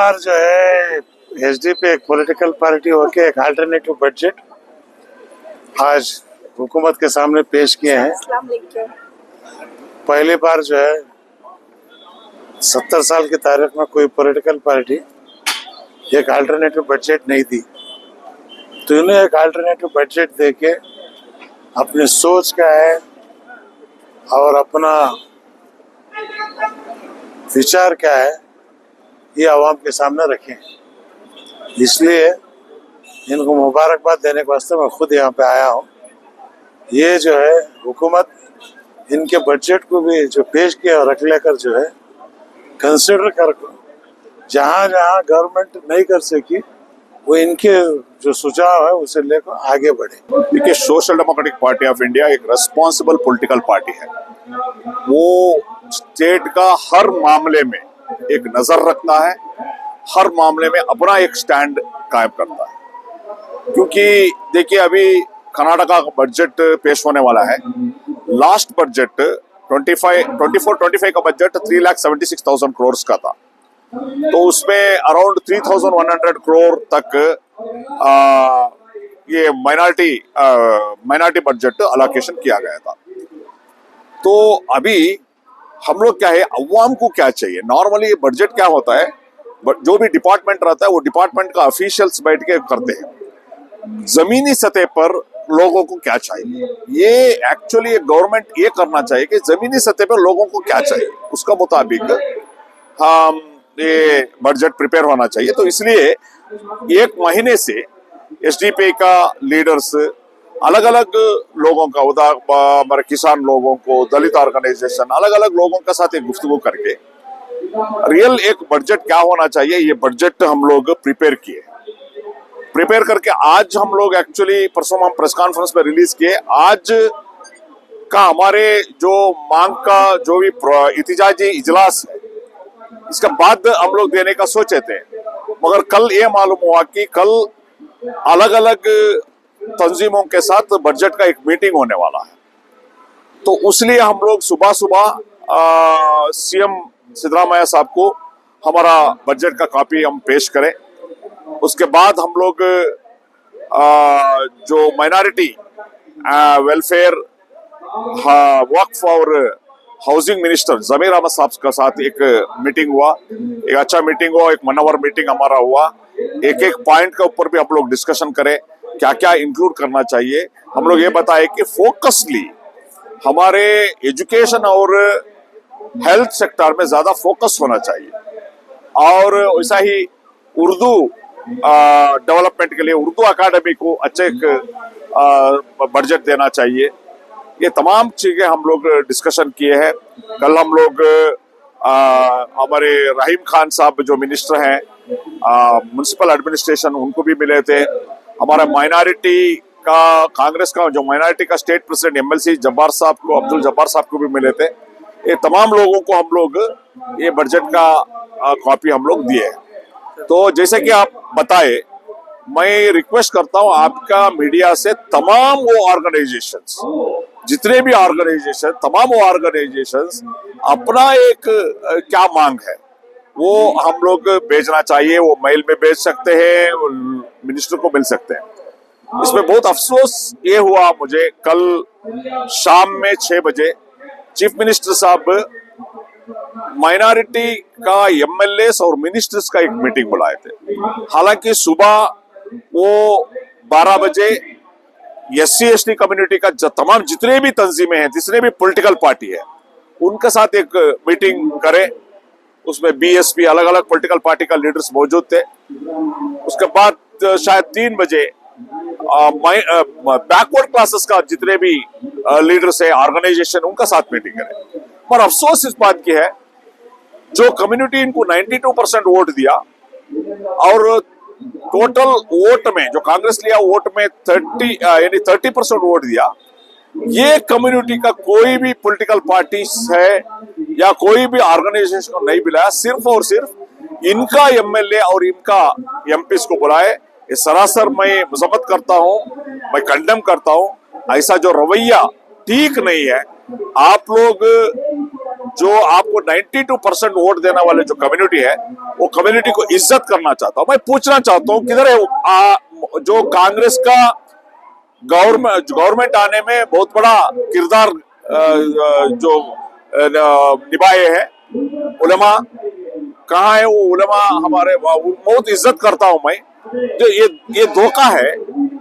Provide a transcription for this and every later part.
बार जो है एसडीपी एक पॉलिटिकल पार्टी होके एक अल्टरनेटिव बजट आज हुकूमत के सामने पेश किए हैं। पहली बार जो है 70 साल की तारीख में कोई पॉलिटिकल पार्टी एक अल्टरनेटिव बजट नहीं दी, तो इन्हें एक अल्टरनेटिव बजट देके अपनी सोच क्या है और अपना विचार क्या है ये आवाम के सामने रखें। इसलिए इनको मुबारकबाद देने के वास्ते मैं खुद यहाँ पे आया हूँ। ये जो है हुकूमत इनके बजट को भी जो पेश किया और रख लेकर जो है कंसिडर कर जहाँ जहाँ गवर्नमेंट नहीं कर सकी वो इनके जो सुझाव है उसे लेकर आगे बढ़े। देखिए, social democratic party of India एक रेस्पॉन्सिबल पॉलिटिकल पार्टी है। वो स्टेट का हर मामले में एक नजर रखता है, हर मामले में अपना एक स्टैंड कायम करता है। क्योंकि देखिए, अभी कर्नाटका का बजट पेश होने वाला है। लास्ट बजट 24-25 का बजट 3,76,000 करोड़ का था, तो उसमें अराउंड 3,100 करोड़ तक ये माइनॉरिटी बजट अलोकेशन किया गया था। तो अभी हम लोग क्या है, अवाम को क्या चाहिए? नॉर्मली बजट क्या होता है, जो भी डिपार्टमेंट रहता है वो डिपार्टमेंट का ऑफिशियल्स बैठ के करते हैं। जमीनी सतह पर लोगों को क्या चाहिए, ये एक्चुअली गवर्नमेंट ये करना चाहिए कि जमीनी सतह पर लोगों को क्या चाहिए उसका मुताबिक हम ये बजट प्रिपेयर होना चाहिए। तो इसलिए एक महीने से एसडीपी का लीडर्स अलग अलग लोगों का हमारे किसान लोगों को, दलित ऑर्गेनाइजेशन, अलग अलग लोगों के साथ एक गुफ्तगू करके रियल एक बजट क्या होना चाहिए ये बजट हम लोग प्रिपेयर करके आज हम लोग एक्चुअली परसों हम प्रेस कॉन्फ्रेंस में रिलीज किए। आज का हमारे जो मांग का जो भी इतिजाजी इजलास है इसका बाद हम लोग देने का सोचे थे, मगर कल ये मालूम हुआ कि कल अलग अलग तंजीमों के साथ बजट का एक मीटिंग होने वाला है। तो उसलिए हम लोग सुबह सुबह सीएम सिद्धरामैया साहब को हमारा बजट का कॉपी हम पेश करें। उसके बाद हम लोग जो माइनॉरिटी वेलफेयर वक्फ और हाउसिंग मिनिस्टर जमीर अहमद साहब के साथ एक मीटिंग हुआ, एक अच्छा मीटिंग हुआ, एक मनोवर मीटिंग हमारा हुआ। एक एक पॉइंट के ऊपर भी हम लोग डिस्कशन करें, क्या क्या इंक्लूड करना चाहिए। हम लोग ये बताए कि फोकसली हमारे एजुकेशन और हेल्थ सेक्टर में ज्यादा फोकस होना चाहिए, और वैसा ही उर्दू डेवलपमेंट के लिए उर्दू अकादमी को अच्छे बजट देना चाहिए। ये तमाम चीजें हम लोग डिस्कशन किए हैं। कल हम लोग हमारे रहीम खान साहब जो मिनिस्टर हैं म्युनिसिपल एडमिनिस्ट्रेशन, उनको भी मिले थे। हमारा माइनॉरिटी का कांग्रेस का जो माइनॉरिटी का स्टेट प्रेसिडेंट एमएलसी जब्बार साहब को, अब्दुल जब्बार साहब को भी मिले थे। ये तमाम लोगों को हम लोग ये बजट का कॉपी हम लोग दिए हैं। तो जैसे कि आप बताए, मैं रिक्वेस्ट करता हूं आपका मीडिया से, तमाम वो ऑर्गेनाइजेशंस, जितने भी ऑर्गेनाइजेशन, तमाम वो ऑर्गेनाइजेशंस अपना एक क्या मांग है वो हम लोग भेजना चाहिए। वो मेल में भेज सकते हैं, मिनिस्टर को मिल सकते हैं। इसमें बहुत अफसोस ये हुआ मुझे, कल शाम में 6 बजे चीफ मिनिस्टर साहब माइनॉरिटी का एमएलएस और मिनिस्टर्स का एक मीटिंग बुलाए थे। हालांकि सुबह वो 12 बजे एससी एसटी कम्युनिटी का तमाम जितने भी तंजीमें हैं, जितने भी पॉलिटिकल पार्टी है, उनके साथ एक मीटिंग करें। उसमें बीएसपी, अलग अलग पॉलिटिकल पार्टी का लीडर्स मौजूद थे। उसके बाद शायद 3 बजे बैकवर्ड क्लासेस का जितने भी लीडर्स है, ऑर्गेनाइजेशन, उनका साथ मीटिंग करें। पर अफसोस इस बात की है, जो कम्युनिटी इनको 92% वोट दिया और टोटल वोट में जो कांग्रेस लिया वोट में 30% वोट दिया, ये कम्युनिटी का कोई भी पॉलिटिकल पार्टी है या कोई भी ऑर्गेनाइजेशन को नहीं बुलाया। सिर्फ और सिर्फ इनका एमएलए और इनका एमपीस को बुलाए। ये सरासर मैं मजम्मत करता हूं, मैं कंडेम करता हूं। ऐसा जो रवैया ठीक नहीं है। आप लोग जो आपको 92% वोट देने वाले जो कम्युनिटी है वो कम्युनिटी को इज्जत करना चाहता हूं। मैं पूछना चाहता हूं किधर है जो कांग्रेस का गवर्नमेंट आने में बहुत बड़ा किरदार जो निभाए हैं उलमा, कहाँ है वो उलमा? हमारे बहुत इज्जत करता हूं मैं। तो ये धोखा है,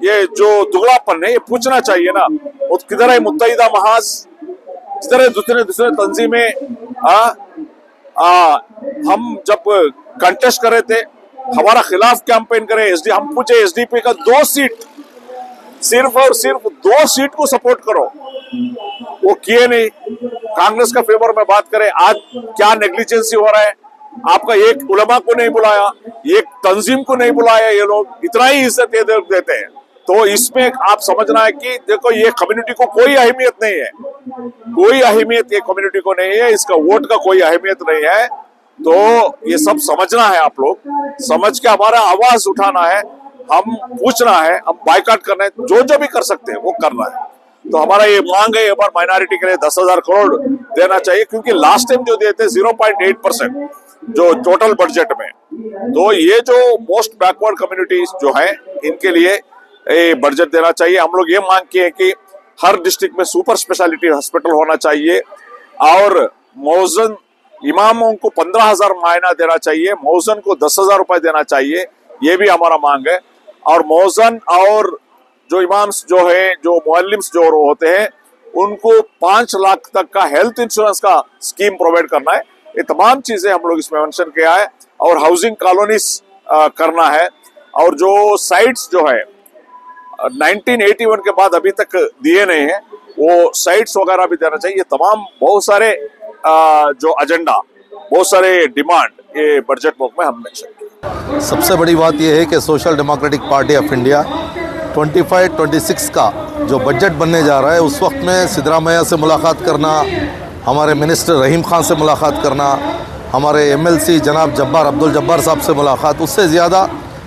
ये जो दुगलापन है, ये पूछना चाहिए ना। वो किधर है मुत्तहिदा महाज, किधर है दूसरे तंजीमें? हम जब कंटेस्ट कर रहे थे, हमारा खिलाफ कैंपेन करे, हम पूछे एसडीपी का 2 सीट, सिर्फ और सिर्फ 2 सीट को सपोर्ट करो, वो किए नहीं। कांग्रेस का फेवर में बात करें, आज क्या नेग्लिजेंसी हो रहा है। आपका एक उलमा को नहीं बुलाया, एक तंजीम को नहीं बुलाया, ये लोग इतना ही इज्जत देते हैं। तो इसमें आप समझना है कि देखो ये कम्युनिटी को कोई अहमियत नहीं है, कोई अहमियत ये कम्युनिटी को नहीं है, इसका वोट का कोई अहमियत नहीं है। तो ये सब समझना है, आप लोग समझ के हमारा आवाज उठाना है, हम पूछना है, हम बाइकाट करना है, जो भी कर सकते हैं वो करना है। तो हमारा ये मांग है, एक बार माइनॉरिटी के लिए 10,000 करोड़ देना चाहिए, क्योंकि लास्ट टाइम जो देते 0.8% जो टोटल बजट में। तो ये जो मोस्ट बैकवर्ड कम्युनिटीज जो हैं इनके लिए बजट देना चाहिए। हम लोग ये मांग किए हैं कि हर डिस्ट्रिक्ट में सुपर स्पेशलिटी हॉस्पिटल होना चाहिए और मौजन इमामों को 15,000 मायना देना चाहिए, मौजन को 10,000 रुपए देना चाहिए, ये भी हमारा मांग है। और मौजन और जो इमाम्स जो है, जो मुअल्लिम्स जो होते हैं, उनको 5 लाख तक का हेल्थ इंश्योरेंस का स्कीम प्रोवाइड करना है। ये तमाम चीजें हम लोग इसमें मेंशन किया है। और हाउसिंग कॉलोनीज करना है, और जो साइट्स जो है 1981 के बाद अभी तक दिए नहीं है, वो साइट्स वगैरह भी देना चाहिए। तमाम बहुत सारे जो एजेंडा, बहुत सारे डिमांड ये बजट बुक में हम मेंशन किए। सबसे बड़ी बात यह है कि social democratic party of India 25-26 का जो बजट बनने जा रहा है, उस वक्त में सिद्धरामैया से मुलाकात करना, हमारे मिनिस्टर रहीम खान से मुलाकात करना, हमारे एमएलसी जनाब अब्दुल जब्बार साहब से मुलाकात, उससे ज़्यादा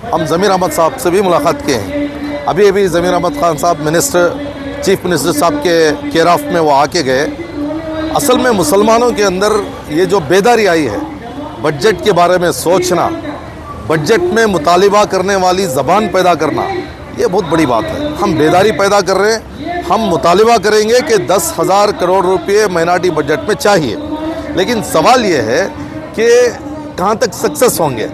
हम ज़मीर अहमद साहब से भी मुलाकात किए हैं। अभी ज़मीर अहमद खान साहब चीफ मिनिस्टर साहब के केयर ऑफ में वो आके गए। असल में मुसलमानों के अंदर ये जो बेदारी आई है, बजट के बारे में सोचना, बजट में मुतालिबा करने वाली ज़बान पैदा करना, ये बहुत बड़ी बात है। हम बेदारी पैदा कर रहे हैं। हम मुतालिबा करेंगे कि 10,000 करोड़ रुपये माइनॉरिटी बजट में चाहिए, लेकिन सवाल ये है कि कहाँ तक सक्सेस होंगे।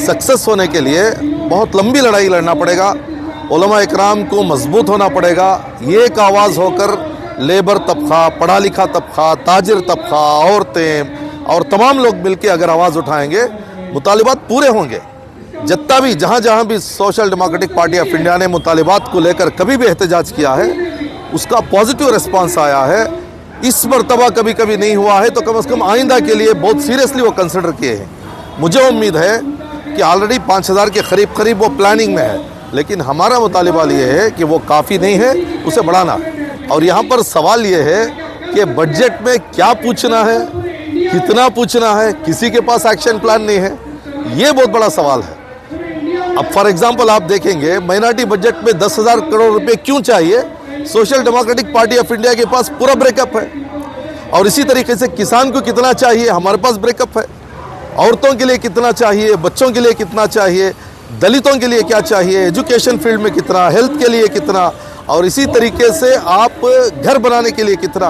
सक्सेस होने के लिए बहुत लंबी लड़ाई लड़ना पड़ेगा, उलमा इकराम को मजबूत होना पड़ेगा। ये एक आवाज़ होकर लेबर तबका, पढ़ा लिखा तबका, ताजिर तबका, औरतें और तमाम लोग मिलकर अगर आवाज़ उठाएंगे, मुतालिबात पूरे होंगे। जितना भी जहाँ भी social democratic party of India ने मुतालिबात को लेकर कभी भी एहतजाज किया है, उसका पॉजिटिव रिस्पांस आया है। इस मरतबा कभी नहीं हुआ है, तो कम से कम आइंदा के लिए बहुत सीरियसली वो कंसिडर किए हैं। मुझे उम्मीद है कि ऑलरेडी 5,000 के करीब वो प्लानिंग में है, लेकिन हमारा मुतालिबा ये है कि वो काफ़ी नहीं है, उसे बढ़ाना है। और यहाँ पर सवाल ये है कि बजट में क्या पूछना है, कितना पूछना है, किसी के पास एक्शन प्लान नहीं है, ये बहुत बड़ा सवाल है। अब फॉर एग्जांपल आप देखेंगे माइनॉरिटी बजट में 10,000 करोड़ रुपए क्यों चाहिए? Social democratic party of India के पास पूरा ब्रेकअप है। और इसी तरीके से किसान को कितना चाहिए, हमारे पास ब्रेकअप है। औरतों के लिए कितना चाहिए, बच्चों के लिए कितना चाहिए, दलितों के लिए क्या चाहिए, एजुकेशन फील्ड में कितना, हेल्थ के लिए कितना, और इसी तरीके से आप घर बनाने के लिए कितना।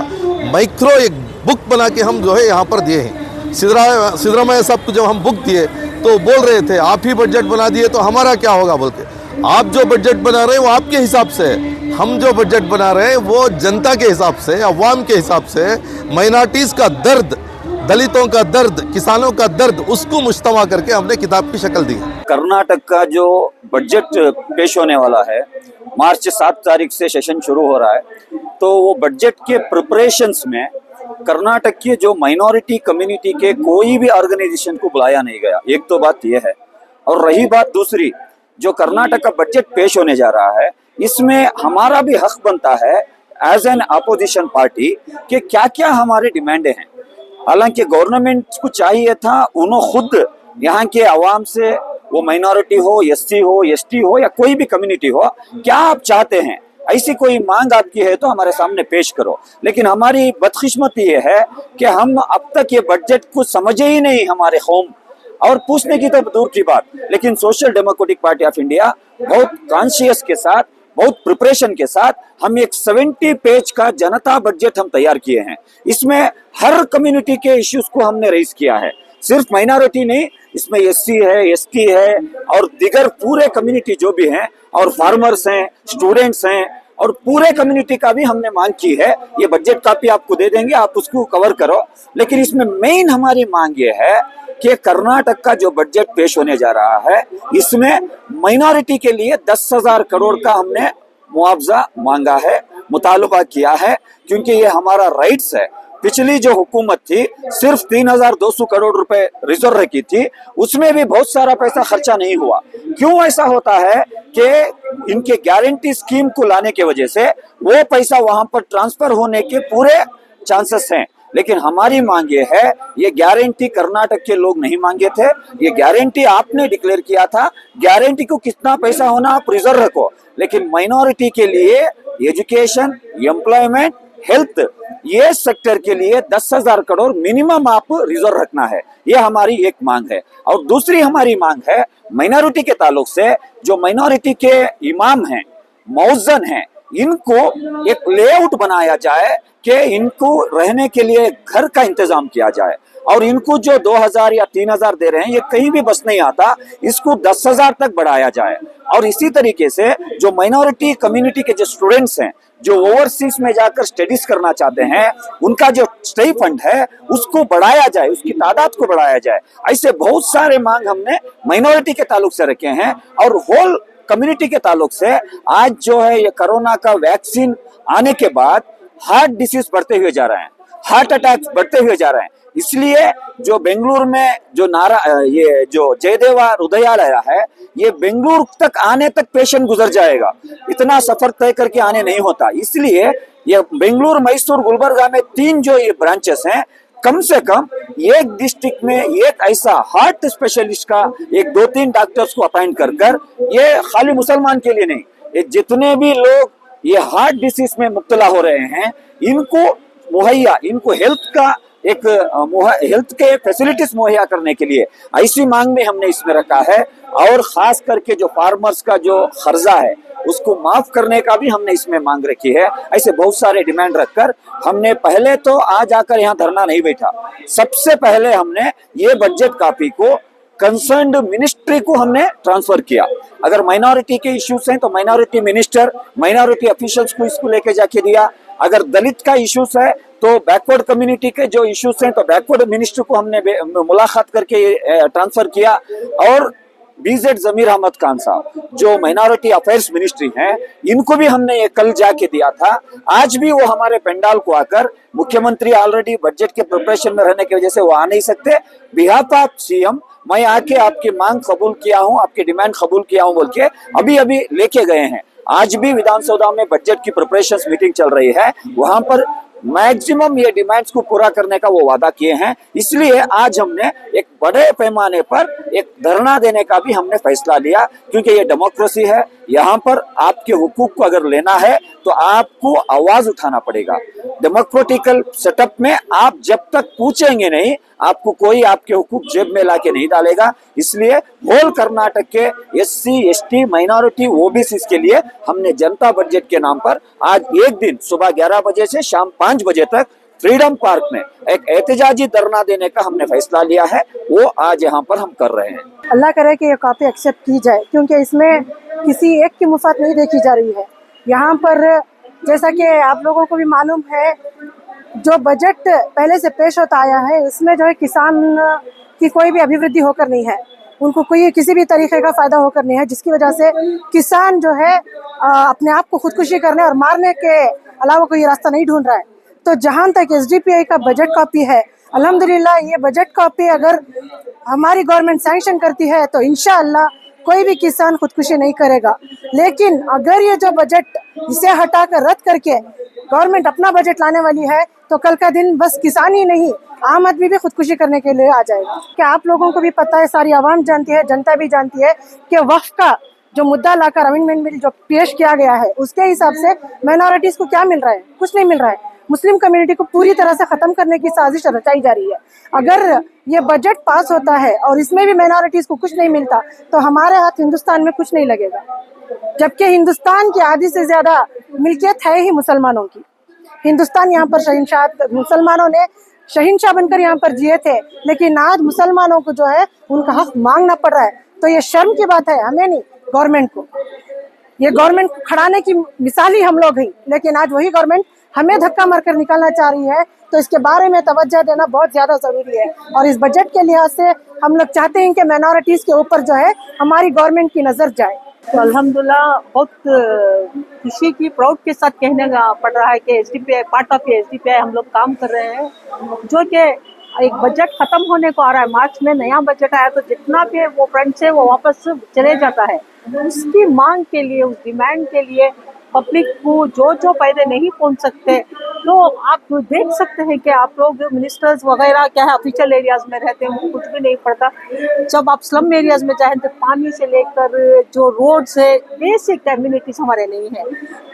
माइक्रो एक बुक बना के हम जो है यहाँ पर दिए हैं। सिद्धरामैया साहब को जब हम बुक दिए तो बोल रहे थे आप ही बजट बना दिए तो हमारा क्या होगा बोल के। आप जो बजट बना रहे हैं वो आपके हिसाब से है, हम जो बजट बना रहे हैं वो जनता के हिसाब से, अवाम के हिसाब से। माइनॉरिटीज़ का दर्द, दलितों का दर्द, किसानों का दर्द, उसको मुज्तमा करके हमने किताब की शक्ल दी। कर्नाटक का जो बजट पेश होने वाला है, मार्च 7 तारीख से सेशन शुरू हो रहा है, तो वो बजट के प्रिपरेशंस में कर्नाटक के जो माइनॉरिटी कम्युनिटी के कोई भी ऑर्गेनाइजेशन को बुलाया नहीं गया। एक तो बात यह है, और रही बात दूसरी, जो कर्नाटक का बजट पेश होने जा रहा है, इसमें हमारा भी हक बनता है एज एन अपोजिशन पार्टी कि क्या क्या हमारे डिमांडें हैं। हालांकि गवर्नमेंट को चाहिए था उन्होंने खुद यहाँ के आवाम से, वो माइनॉरिटी हो, एससी हो, एसटी हो या कोई भी कम्युनिटी हो, क्या आप चाहते हैं ऐसी कोई मांग आपकी है तो हमारे सामने पेश करो। लेकिन हमारी बदकिस्मती ये है कि हम अब तक ये बजट को समझे ही नहीं हमारे कौम, और पूछने की तो दूर की बात। लेकिन social democratic party of India बहुत कॉन्शियस के साथ, बहुत प्रिपरेशन के साथ हम एक 70 पेज का जनता बजट हम तैयार किए हैं। इसमें हर कम्युनिटी के इश्यूज को हमने रेज किया है, सिर्फ माइनॉरिटी नहीं, इसमें एससी है, एसटी है और दिगर पूरे कम्युनिटी जो भी हैं, और फार्मर्स हैं, स्टूडेंट्स हैं, और पूरे कम्युनिटी का भी हमने मांग की है। ये बजट कॉपी आपको दे देंगे, आप उसको कवर करो। लेकिन इसमें मेन हमारी मांग ये है कि कर्नाटक का जो बजट पेश होने जा रहा है, इसमें माइनॉरिटी के लिए 10,000 करोड़ का हमने मुआवजा मांगा है, मुतालबा किया है, क्योंकि ये हमारा राइट्स है। पिछली जो हुकूमत थी सिर्फ 3,200 करोड़ रुपए रिजर्व रखी थी, उसमें भी बहुत सारा पैसा खर्चा नहीं हुआ। क्यों ऐसा होता है कि इनके गारंटी स्कीम को लाने की वजह से वो पैसा वहां पर ट्रांसफर होने के पूरे चांसेस हैं। लेकिन हमारी मांग ये है, ये गारंटी कर्नाटक के लोग नहीं मांगे थे, ये गारंटी आपने डिक्लेयर किया था। गारंटी को कितना पैसा होना आप रिजर्व रखो, लेकिन माइनॉरिटी के लिए एजुकेशन, एम्प्लॉयमेंट, हेल्थ, ये सेक्टर के लिए 10,000 करोड़ मिनिमम आप रिजर्व रखना है। ये हमारी एक मांग है। और दूसरी हमारी मांग है माइनॉरिटी के ताल्लुक से, जो माइनॉरिटी के इमाम हैं, मौज़न हैं, इनको एक लेआउट बनाया जाए कि इनको रहने के लिए घर का इंतजाम किया जाए, और इनको जो 2,000 या 3,000 दे रहे हैं ये कहीं भी बस नहीं आता, इसको 10,000 तक बढ़ाया जाए। और इसी तरीके से जो माइनॉरिटी कम्युनिटी के जो स्टूडेंट्स हैं, जो ओवरसीज में जाकर स्टडीज करना चाहते हैं, उनका जो स्टे फंड है उसको बढ़ाया जाए, उसकी तादाद को बढ़ाया जाए। ऐसे बहुत सारे मांग हमने माइनॉरिटी के ताल्लुक से रखे हैं। और होल कम्युनिटी के ताल्लुक से आज जो है ये कोरोना का वैक्सीन आने के बाद हार्ट डिसीज बढ़ते हुए जा रहे हैं, हार्ट अटैक बढ़ते हुए जा रहे हैं। इसलिए जो बेंगलुरु में जो ये जो जयदेवा हृदयालय है, ये बेंगलुरु तक आने तक पेशेंट गुजर जाएगा, इतना सफर तय करके आने नहीं होता। इसलिए ये बेंगलुरु, मैसूर, गुलबर्गा में 3 जो ये ब्रांचेस हैं, कम से कम एक डिस्ट्रिक्ट में एक ऐसा हार्ट स्पेशलिस्ट का एक 2-3 डॉक्टर्स को अपॉइंट कर ये खाली मुसलमान के लिए नहीं, ये जितने भी लोग ये हार्ट डिसीज में मुब्तला हो रहे हैं, इनको मुहैया, इनको हेल्थ का एक हेल्थ के फैसिलिटीज मुहैया करने के लिए ऐसी मांग में हमने इसमें रखा है। और खास करके जो फार्मर्स का जो खर्जा है उसको माफ करने का भी हमने इसमें मांग रखी है। ऐसे बहुत सारे डिमांड रखकर हमने पहले तो आज आकर यहाँ धरना नहीं बैठा, सबसे पहले हमने ये बजट कॉपी को कंसर्न्ड मिनिस्ट्री को हमने ट्रांसफर किया। अगर माइनॉरिटी के इश्यूज हैं तो माइनॉरिटी मिनिस्टर, माइनॉरिटी ऑफिशियल्स को इसको लेके जाके दिया। अगर दलित का इश्यूज है तो बैकवर्ड कम्युनिटी के जो इश्यूज हैं तो बैकवर्ड मिनिस्टर को हमने मुलाकात करके ट्रांसफर किया। और बीजेड जमीर अहमद खान साहब जो माइनॉरिटी अफेयर्स मिनिस्ट्री हैं, इनको भी हमने ये कल जाके दिया था। आज भी वो हमारे पंडाल को आकर, मुख्यमंत्री ऑलरेडी बजट के प्रिपरेशन में रहने की वजह से वो आ नहीं सकते, बिहाफ ऑफ सीएम मैं आके आपकी मांग कबूल किया हूं, आपकी डिमांड कबूल किया हूं बोल के अभी अभी लेके गए हैं। आज भी विधानसभा में बजट की प्रिपरेशन मीटिंग चल रही है, वहां पर मैक्सिमम ये डिमांड्स को पूरा करने का वो वादा किए हैं। इसलिए आज हमने एक बड़े पैमाने पर एक धरना देने का भी हमने फैसला लिया, क्योंकि ये डेमोक्रेसी है। यहाँ पर आपके हुकूक को अगर लेना है तो आपको आवाज उठाना पड़ेगा। डेमोक्रेटिकल सेटअप में आप जब तक पूछेंगे नहीं, आपको कोई आपके हुकूक जेब में लाके नहीं डालेगा। इसलिए होल कर्नाटक के एससी, एसटी, माइनॉरिटी, ओबीसी के लिए हमने जनता बजट के नाम पर आज एक दिन सुबह 11 बजे से शाम 5 बजे तक फ्रीडम पार्क में एक एहतजाजी धरना देने का हमने फैसला लिया है, वो आज यहाँ पर हम कर रहे हैं। अल्लाह करे कि ये कॉपी एक्सेप्ट की जाए, क्योंकि इसमें किसी एक की मुफात नहीं देखी जा रही है। यहाँ पर जैसा कि आप लोगों को भी मालूम है, जो बजट पहले से पेश होता आया है, इसमें जो है किसान की कोई भी अभिवृद्धि होकर नहीं है, उनको कोई किसी भी तरीके का फायदा होकर नहीं है, जिसकी वजह से किसान जो है अपने आप को खुदकुशी करने और मारने के अलावा कोई रास्ता नहीं ढूंढ रहा है। तो जहाँ तक एसडीपीआई का बजट कॉपी है, अल्हम्दुलिल्लाह ये बजट कॉपी अगर हमारी गवर्नमेंट सैंक्शन करती है तो इंशाअल्लाह कोई भी किसान खुदकुशी नहीं करेगा। लेकिन अगर ये जो बजट इसे हटाकर रद्द करके गवर्नमेंट अपना बजट लाने वाली है तो कल का दिन बस किसान ही नहीं, आम आदमी भी खुदकुशी करने के लिए आ जाएगा। क्या आप लोगों को भी पता है, सारी आवाम जानती है, जनता भी जानती है कि वक्फ का जो मुद्दा लाकर अमेंडमेंट बिल जो पेश किया गया है उसके हिसाब से माइनॉरिटीज को क्या मिल रहा है? कुछ नहीं मिल रहा है। मुस्लिम कम्युनिटी को पूरी तरह से खत्म करने की साजिश रचाई जा रही है। अगर ये बजट पास होता है और इसमें भी माइनॉरिटीज को कुछ नहीं मिलता तो हमारे हाथ हिंदुस्तान में कुछ नहीं लगेगा, जबकि हिंदुस्तान की आधी से ज्यादा मिल्कियत है ही मुसलमानों की। हिंदुस्तान यहाँ पर शहंशाह, मुसलमानों ने शहंशाह बनकर यहाँ पर जिए थे, लेकिन आज मुसलमानों को जो है उनका हक मांगना पड़ रहा है। तो ये शर्म की बात है, हमें नहीं, गवर्नमेंट को। ये गवर्नमेंट को खड़ाने की मिसाल ही हम लोग हैं, लेकिन आज वही गवर्नमेंट हमें धक्का मारकर निकालना चाह रही है। तो इसके बारे में तवज्जो देना बहुत ज्यादा जरूरी है। और इस बजट के लिहाज से हम लोग चाहते हैं कि माइनॉरिटीज के ऊपर जो है हमारी गवर्नमेंट की नजर जाए। तो अल्हम्दुलिल्लाह बहुत खुशी की प्राउड के साथ कहने का पड़ रहा है कि एसडीपीआई, पार्ट ऑफ एसडीपीआई हम लोग काम कर रहे हैं, जो कि एक बजट खत्म होने को आ रहा है। मार्च में नया बजट आया तो जितना भी वो फंड्स है वो वापस चले जाता है। उसकी मांग के लिए, उस डिमांड के लिए पब्लिक को जो फायदे नहीं पहुंच सकते, तो आप देख सकते हैं कि आप लोग मिनिस्टर्स वगैरह क्या है ऑफिशियल एरियाज में रहते हैं, उनको कुछ भी नहीं पड़ता। जब आप स्लम एरियाज में जाएं तो पानी से लेकर जो रोड्स है, बेसिक एम्यूनिटीज हमारे नहीं है।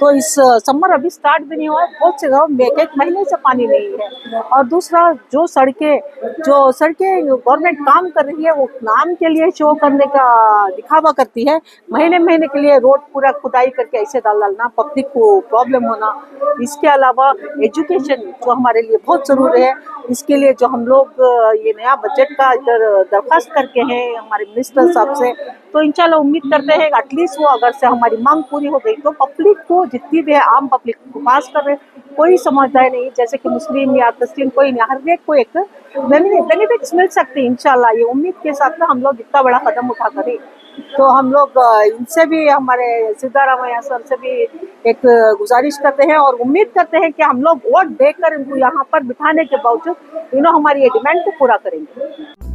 तो इस समर अभी स्टार्ट भी नहीं हुआ, बहुत से गाँव में एक महीने से पानी नहीं है। और दूसरा जो सड़कें गवर्नमेंट काम कर रही है वो नाम के लिए शो करने का दिखावा करती है। महीने के लिए रोड पूरा खुदाई करके ऐसे डालना, पब्लिक को प्रॉब्लम होना। इसके अलावा एजुकेशन जो हमारे लिए बहुत ज़रूरी है, इसके लिए जो हम लोग ये नया बजट का इधर दरख्वास्त करके हैं हमारे मिनिस्टर साहब से, तो इंशाल्लाह उम्मीद करते हैं एटलीस्ट वो अगर से हमारी मांग पूरी हो गई तो पब्लिक को, जितनी भी है आम पब्लिक को पास कर रहे, कोई समझदार नहीं जैसे कि मुस्लिम या क्रिश्चियन, कोई नहीं, हर एक को एक बेनिफिट्स मिल सकते हैं इंशाल्लाह। ये उम्मीद के साथ ना हम लोग इतना बड़ा कदम उठा करें, तो हम लोग इनसे भी, हमारे सिद्धारामैया सर से भी एक गुजारिश करते हैं और उम्मीद करते हैं कि हम लोग वोट देकर इनको यहाँ पर बिठाने के बावजूद हमारी ये डिमांड को पूरा करेंगे।